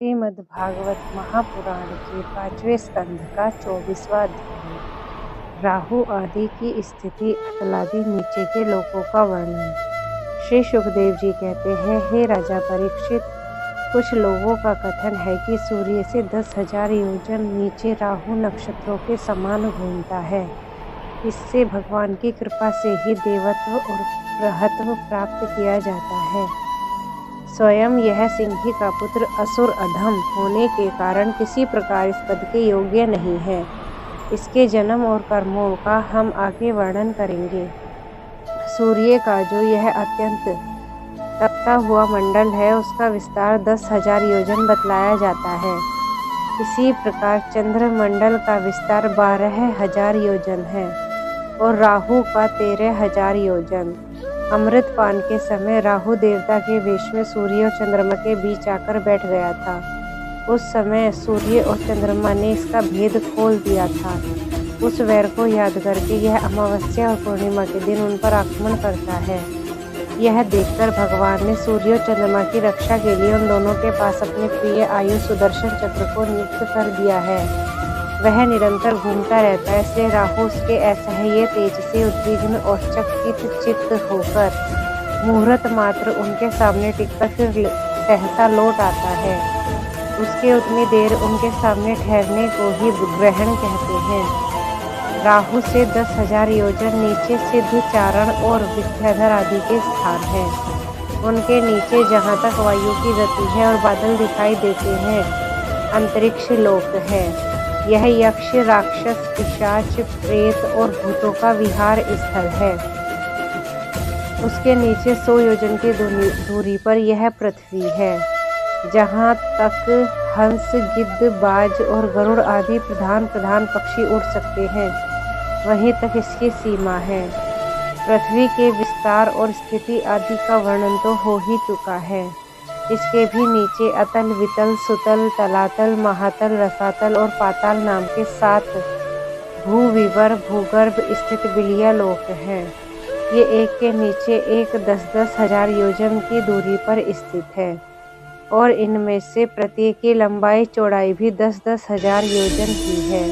श्रीमद्भागवत महापुराण के 5वें स्कंध का 24वां अध्याय। राहु आदि की स्थिति, अतलादि नीचे के लोकों का वर्णन। श्री सुखदेव जी कहते हैं, हे राजा परीक्षित, कुछ लोगों का कथन है कि सूर्य से 10,000 योजन नीचे राहु नक्षत्रों के समान घूमता है। इससे भगवान की कृपा से ही देवत्व और बृहत्व प्राप्त किया जाता है। स्वयं यह सिंही का पुत्र असुर अधम होने के कारण किसी प्रकार इस पद के योग्य नहीं है। इसके जन्म और कर्मों का हम आगे वर्णन करेंगे। सूर्य का जो यह अत्यंत तपता हुआ मंडल है, उसका विस्तार 10,000 योजन बतलाया जाता है। इसी प्रकार चंद्रमंडल का विस्तार 12,000 योजन है और राहु का 13,000 योजन। अमृत पान के समय राहु देवता के वेश में सूर्य और चंद्रमा के बीच आकर बैठ गया था। उस समय सूर्य और चंद्रमा ने इसका भेद खोल दिया था। उस वैर को याद करके यह अमावस्या और पूर्णिमा के दिन उन पर आक्रमण करता है। यह देखकर भगवान ने सूर्य और चंद्रमा की रक्षा के लिए उन दोनों के पास अपने प्रिय आयु सुदर्शन चक्र को नियुक्त कर दिया है। वह निरंतर घूमता रहता है, इसलिए राहु उसके असह्य तेज से उद्विग्न और चकित चित्त होकर मुहूर्त मात्र उनके सामने टिककर फिर सहसा लौट आता है। उसके उतनी देर उनके सामने ठहरने को ही ग्रहण कहते हैं। राहु से 10,000 योजन नीचे सिद्ध, चारण और विद्याधर आदि के स्थान हैं। उनके नीचे जहाँ तक वायु की गति है और बादल दिखाई देते हैं, अंतरिक्ष लोक है। यह यक्ष, राक्षस, पिशाच, प्रेत और भूतों का विहार स्थल है। उसके नीचे 100 योजन की दूरी पर यह पृथ्वी है, जहाँ तक हंस, गिद्ध, बाज और गरुड़ आदि प्रधान पक्षी उड़ सकते हैं, वहीं तक इसकी सीमा है। पृथ्वी के विस्तार और स्थिति आदि का वर्णन तो हो ही चुका है। इसके भी नीचे अतल, वितल, सुतल, तलातल, महातल, रसातल और पाताल नाम के 7 भूविवर भूगर्भ स्थित बिलिया लोक हैं। ये एक के नीचे एक 10-10 हजार योजन की दूरी पर स्थित है और इनमें से प्रत्येक की लंबाई चौड़ाई भी 10-10 हजार योजन की है।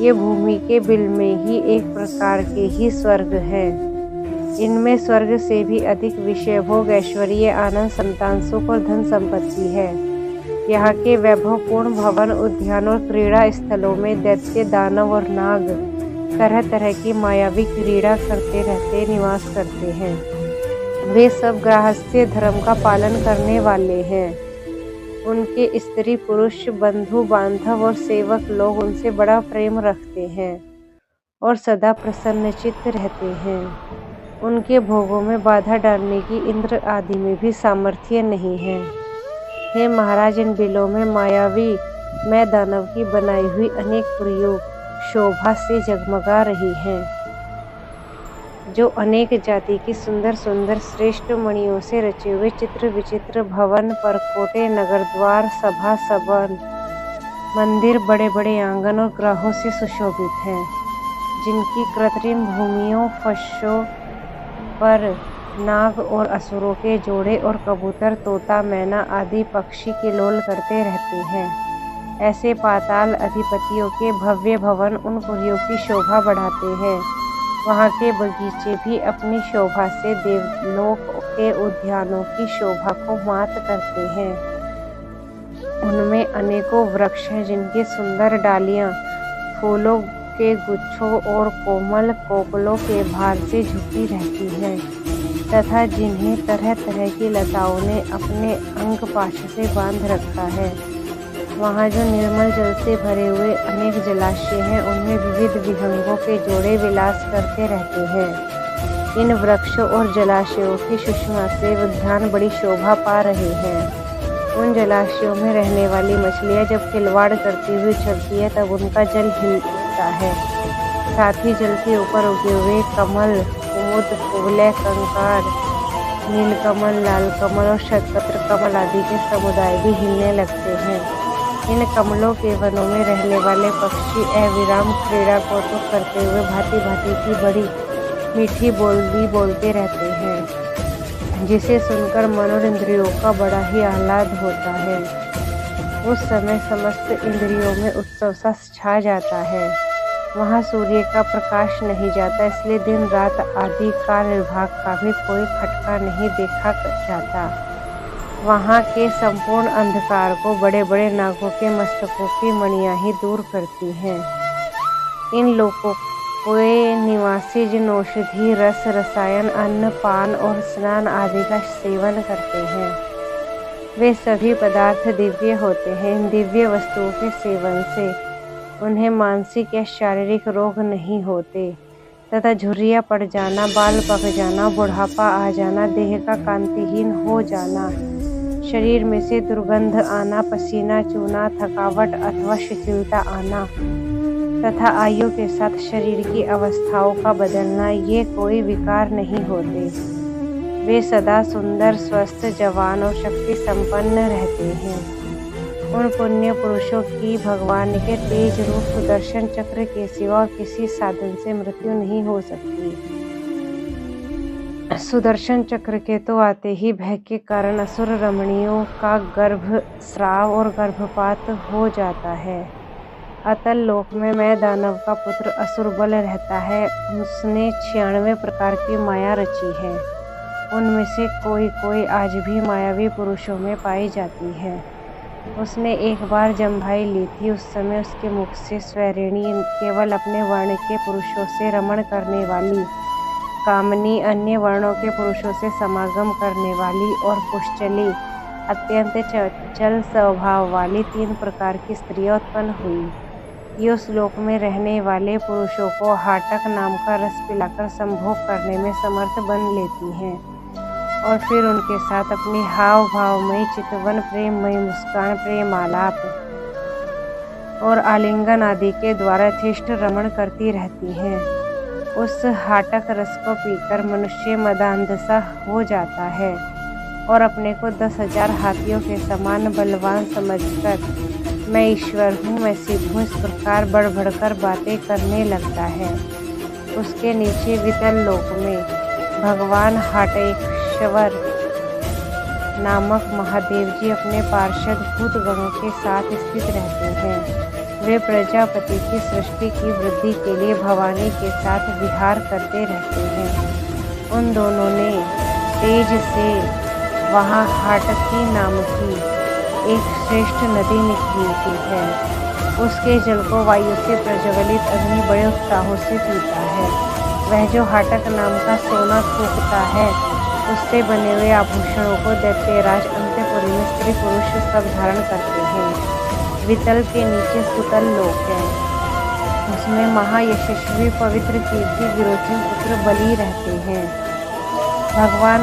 ये भूमि के बिल में ही एक प्रकार के ही स्वर्ग हैं। इनमें स्वर्ग से भी अधिक विषय भोग, ऐश्वर्य, आनंद, संतान सुख और धन संपत्ति है। यहाँ के वैभवपूर्ण भवन, उद्यान और क्रीड़ा स्थलों में दैत्य, दानव और नाग तरह तरह की मायावी क्रीड़ा करते रहते निवास करते हैं। वे सब गृहस्थ्य धर्म का पालन करने वाले हैं। उनके स्त्री पुरुष, बंधु बांधव और सेवक लोग उनसे बड़ा प्रेम रखते हैं और सदा प्रसन्नचित्त रहते हैं। उनके भोगों में बाधा डालने की इंद्र आदि में भी सामर्थ्य नहीं है। हे महाराज, इन बिलों में मायावी मैं दानव की बनाई हुई अनेक पुरियों शोभा से जगमगा रही हैं, जो अनेक जाति की सुंदर सुंदर श्रेष्ठ मणियों से रचे हुए चित्र विचित्र भवन, परकोटे, नगर द्वार, सभा सदन, मंदिर, बड़े बड़े आंगन और ग्रहों से सुशोभित हैं, जिनकी कृत्रिम भूमियों, फर्शों पर नाग और असुरों के जोड़े और कबूतर, तोता, मैना आदि पक्षी किलोल करते रहते हैं। ऐसे पाताल अधिपतियों के भव्य भवन उन पुरियों की शोभा बढ़ाते हैं। वहाँ के बगीचे भी अपनी शोभा से देवलोक के उद्यानों की शोभा को मात करते हैं। उनमें अनेकों वृक्ष हैं, जिनकी सुंदर डालियाँ फूलों के गुच्छों और कोमल कोपलों के भार से झुकी रहती हैं तथा जिन्हें तरह तरह की लताओं ने अपने अंग पाश से बांध रखा है। वहाँ जो निर्मल जल से भरे हुए अनेक जलाशय हैं, उनमें विविध विहंगों के जोड़े विलास करते रहते हैं। इन वृक्षों और जलाशयों की सुषमा से उद्यान बड़ी शोभा पा रहे हैं। उन जलाशयों में रहने वाली मछलियाँ जब खिलवाड़ करती हुई चलती है, तब उनका जल हिलता है। साथ ही जल के ऊपर उगे हुए कमल, कुमुद, कुवलय, कंकार, नीलकमल, लाल कमल और शतपत्र कमल आदि के समुदाय भी हिलने लगते हैं। इन कमलों के वनों में रहने वाले पक्षी अविराम क्रीड़ा कौतुक करते हुए भांति भांति की बड़ी मीठी बोली बोलते रहते हैं, जिसे सुनकर मन और इंद्रियों का बड़ा ही आह्लाद होता है। उस समय समस्त इंद्रियों में उत्सव सा छा जाता है। वहाँ सूर्य का प्रकाश नहीं जाता, इसलिए दिन रात आदि काल विभाग का भी कोई खटका नहीं देखा जाता। वहाँ के संपूर्ण अंधकार को बड़े बड़े नागों के मस्तकों की मणियां ही दूर करती हैं। इन लोकों के निवासी जिन औषधि रस, रसायन, अन्न, पान और स्नान आदि का सेवन करते हैं, वे सभी पदार्थ दिव्य होते हैं। इन दिव्य वस्तुओं के सेवन से उन्हें मानसिक या शारीरिक रोग नहीं होते तथा झुर्रियाँ पड़ जाना, बाल पक जाना, बुढ़ापा आ जाना, देह का कांतिहीन हो जाना, शरीर में से दुर्गंध आना, पसीना चूना, थकावट अथवा शिथिलता आना तथा आयु के साथ शरीर की अवस्थाओं का बदलना, ये कोई विकार नहीं होते। वे सदा सुंदर, स्वस्थ, जवान और शक्ति संपन्न रहते हैं। उन पुण्य पुरुषों की भगवान के तेज रूप सुदर्शन चक्र के सिवा और किसी साधन से मृत्यु नहीं हो सकती। सुदर्शन चक्र के तो आते ही भय के कारण असुर रमणियों का गर्भस्राव और गर्भपात हो जाता है। अतल लोक में मैं दानव का पुत्र असुरबल रहता है। उसने 96 प्रकार की माया रची है। उनमें से कोई कोई आज भी मायावी पुरुषों में पाई जाती है। उसने एक बार जम्भाई ली थी। उस समय उसके मुख से स्वैरिणी, केवल अपने वर्ण के पुरुषों से रमण करने वाली, कामनी, अन्य वर्णों के पुरुषों से समागम करने वाली और पुष्चली, अत्यंत चंचल स्वभाव वाली 3 प्रकार की स्त्रियां उत्पन्न हुई। ये उस लोक में रहने वाले पुरुषों को हाटक नाम का रस पिलाकर संभोग करने में समर्थ बन लेती हैं और फिर उनके साथ अपनी हाव भावमयी चितवन, प्रेममयी मुस्कान, प्रेमालाप और आलिंगन आदि के द्वारा यथेष्ट रमण करती रहती हैं। उस हाटक रस को पीकर मनुष्य मदांधसा हो जाता है और अपने को 10,000 हाथियों के समान बलवान समझकर मैं ईश्वर हूँ, मैं सिद्ध हूँ, इस प्रकार बढ़ बढ़कर बातें करने लगता है। उसके नीचे वितल लोक में भगवान हाटेश्वर नामक महादेव जी अपने पार्षद भूतगणों के साथ स्थित रहते हैं। वे प्रजापति की सृष्टि की वृद्धि के लिए भवानी के साथ विहार करते रहते हैं। उन दोनों ने तेज से वहाँ हाटकी नाम की एक श्रेष्ठ नदी निकलती है। उसके जल को वायु से प्रज्वलित अग्नि बड़े उत्साहों से पीता है। वह जो हाटक नाम का सोना थूकता है, उससे बने हुए आभूषणों को दैत्यराज अंतपुरी में स्त्री पुरुष सब धारण करते हैं। वितल के नीचे सुतल लोक है। उसमें महायशस्वी पवित्र कीर्ति विरोचन पुत्र बलि रहते हैं। भगवान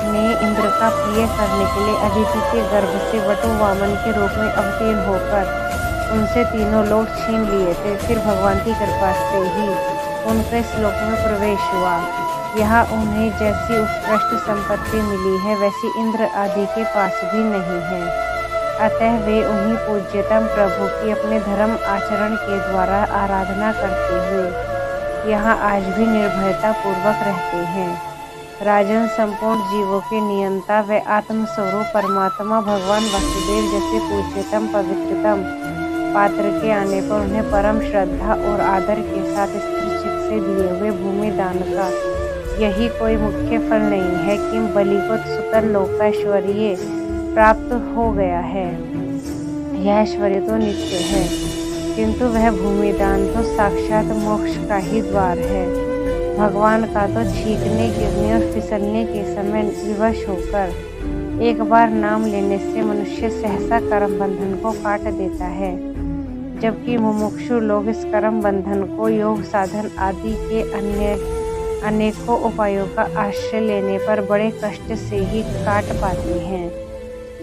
ने इंद्र का प्रिय करने के लिए अदिति के गर्भ से वटु वामन के रूप में अवतीर्ण होकर उनसे तीनों लोक छीन लिए थे। फिर भगवान की कृपा से ही उनका इस लोक में प्रवेश हुआ। यहाँ उन्हें जैसी उत्कृष्ट संपत्ति मिली है, वैसी इंद्र आदि के पास भी नहीं है। अतः वे उन्हीं पूज्यतम प्रभु की अपने धर्म आचरण के द्वारा आराधना करते हुए यहाँ आज भी निर्भयता पूर्वक रहते हैं। राजन, संपूर्ण जीवों के नियंता व आत्मस्वरूप परमात्मा भगवान वासुदेव जैसे पूज्यतम पवित्रतम पात्र के आने पर उन्हें परम श्रद्धा और आदर के साथ स्थिर चित्त से दिए हुए भूमि दान का यही कोई मुख्य फल नहीं है कि बलि को सुतल लोक का ऐश्वर्य प्राप्त हो गया है। यह ऐश्वर्य तो नित्य है, किंतु वह भूमि दान तो साक्षात मोक्ष का ही द्वार है। भगवान का तो छींकने, गिरने और फिसलने के समय विवश होकर एक बार नाम लेने से मनुष्य सहसा कर्म बंधन को काट देता है, जबकि मुमुक्षु लोग इस कर्म बंधन को योग साधन आदि के अनेकों उपायों का आश्रय लेने पर बड़े कष्ट से ही काट पाते हैं।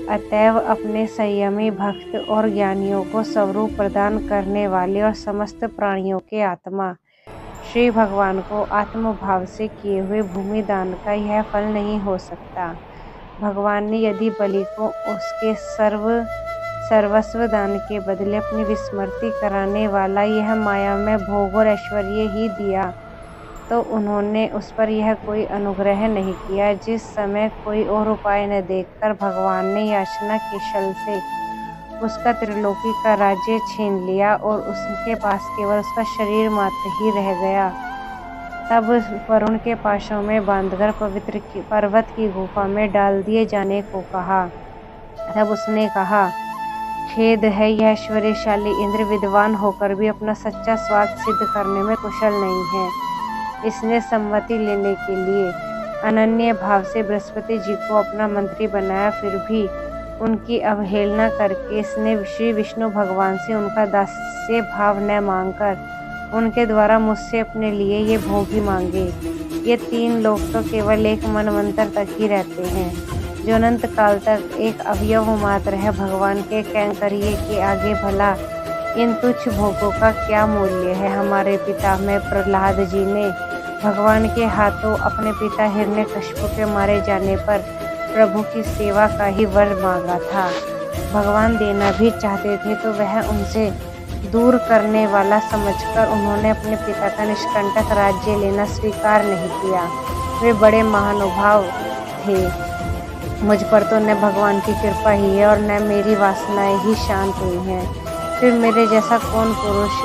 अतएव अपने संयमी भक्त और ज्ञानियों को स्वरूप प्रदान करने वाले और समस्त प्राणियों के आत्मा श्री भगवान को आत्मभाव से किए हुए भूमि दान का यह फल नहीं हो सकता। भगवान ने यदि बलि को उसके सर्वस्व दान के बदले अपनी विस्मृति कराने वाला यह माया में भोग और ऐश्वर्य ही दिया, तो उन्होंने उस पर यह कोई अनुग्रह नहीं किया। जिस समय कोई और उपाय न देखकर भगवान ने याचना के छल से उसका त्रिलोकी का राज्य छीन लिया और उसके पास केवल उसका शरीर मात्र ही रह गया। तब वरुण के पाशों में बांधकर पवित्र पर्वत की गुफा में डाल दिए जाने को कहा। तब उसने कहा, खेद है, यह ऐश्वर्यशाली इंद्र विद्वान होकर भी अपना सच्चा स्वार्थ सिद्ध करने में कुशल नहीं है। इसने सम्मति लेने के लिए अनन्य भाव से बृहस्पति जी को अपना मंत्री बनाया, फिर भी उनकी अवहेलना करके इसने श्री विष्णु भगवान से उनका दास्य भाव न मांगकर उनके द्वारा मुझसे अपने लिए ये भोग ही मांगे। ये 3 लोग तो केवल एक मनवंतर तक ही रहते हैं, जो अनंत काल तक एक अवयव मात्र है। भगवान के कैंकर्य के आगे भला इन तुच्छ भोगों का क्या मूल्य है। हमारे पिता में प्रहलाद जी ने भगवान के हाथों अपने पिता हिरण्यकशिपु के मारे जाने पर प्रभु की सेवा का ही वर मांगा था। भगवान देना भी चाहते थे तो वह उनसे दूर करने वाला समझकर उन्होंने अपने पिता का निष्कंटक राज्य लेना स्वीकार नहीं किया। वे बड़े महानुभाव थे। मुझ पर तो न भगवान की कृपा ही है और न मेरी वासनाएं ही शांत हुई हैं। फिर मेरे जैसा कौन पुरुष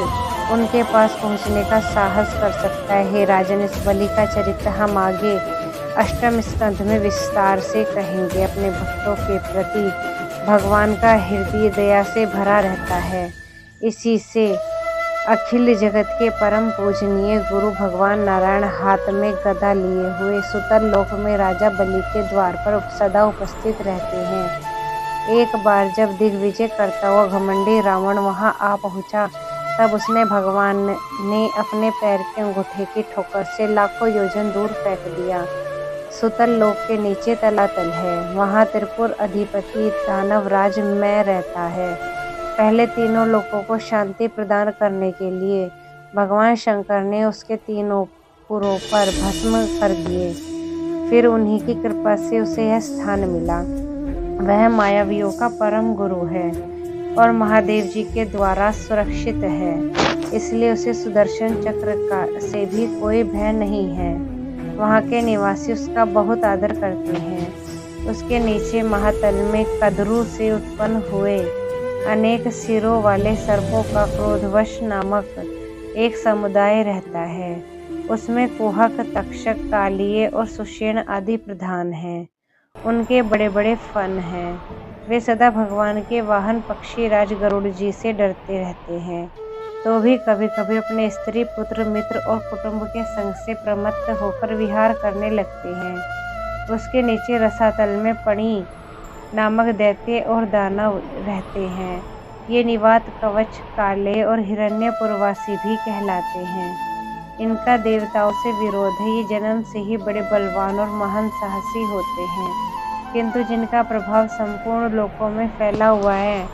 उनके पास पहुंचने का साहस कर सकता है। हे राजन, इस बलि का चरित्र हम आगे 8वें स्कंध में विस्तार से कहेंगे। अपने भक्तों के प्रति भगवान का हृदय दया से भरा रहता है। इसी से अखिल जगत के परम पूजनीय गुरु भगवान नारायण हाथ में गदा लिए हुए सुतर लोक में राजा बलि के द्वार पर सदा उपस्थित रहते हैं। एक बार जब दिग्विजय करता हुआ घमंडी रावण वहां आ पहुंचा, तब उसने भगवान ने अपने पैर के अंगूठे की ठोकर से लाखों योजन दूर फेंक दिया। सुतल लोक के नीचे तलातल है, वहां त्रिपुर अधिपति दानवराज मैं रहता है। पहले तीनों लोगों को शांति प्रदान करने के लिए भगवान शंकर ने उसके 3 पुरों पर भस्म कर दिए। फिर उन्हीं की कृपा से उसे यह स्थान मिला। वह मायावियों का परम गुरु है और महादेव जी के द्वारा सुरक्षित है, इसलिए उसे सुदर्शन चक्र से भी कोई भय नहीं है। वहाँ के निवासी उसका बहुत आदर करते हैं। उसके नीचे महातल में कद्रू से उत्पन्न हुए अनेक सिरों वाले सर्पों का क्रोधवश नामक एक समुदाय रहता है। उसमें कुहक, तक्षक, कालिये और सुषेण आदि प्रधान हैं। उनके बड़े बड़े फन हैं। वे सदा भगवान के वाहन पक्षी राज गरुड़ जी से डरते रहते हैं, तो भी कभी कभी अपने स्त्री, पुत्र, मित्र और कुटुंब के संग से प्रमत्त होकर विहार करने लगते हैं। उसके नीचे रसातल में पणी नामक दैत्य और दानव रहते हैं। ये निवात, कवच, काले और हिरण्यपुरवासी भी कहलाते हैं। इनका देवताओं से विरोध है। ये जन्म से ही बड़े बलवान और महान साहसी होते हैं, किंतु जिनका प्रभाव संपूर्ण लोकों में फैला हुआ है,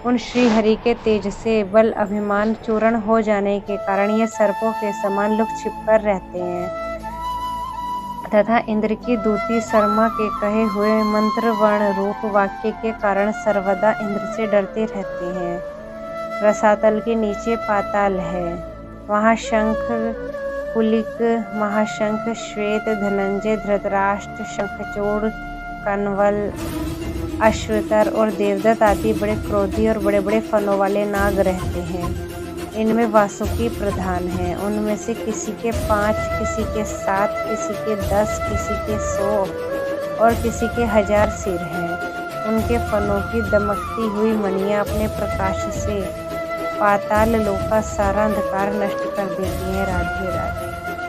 उन श्री हरि के तेज से बल अभिमान चूर्ण हो जाने के कारण ये सर्पों के समान लुक छिपकर रहते हैं तथा इंद्र की दूती शर्मा के कहे हुए मंत्र वर्ण रूप वाक्य के कारण सर्वदा इंद्र से डरते रहते हैं। रसातल के नीचे पाताल है। वहाँ शंख, कुलिक, महाशंख, श्वेत, धनंजय, धृतराष्ट्र, शंखचूड़, कनवल, अश्वतर और देवदत्त आदि बड़े क्रोधी और बड़े बड़े फनों वाले नाग रहते हैं। इनमें वासुकी प्रधान हैं। उनमें से किसी के 5, किसी के 7, किसी के 10, किसी के 100 और किसी के 1000 सिर हैं। उनके फनों की दमकती हुई मणियाँ अपने प्रकाश से पाताल लोक का सारा अंधकार नष्ट कर देती हैं। राधे राधे।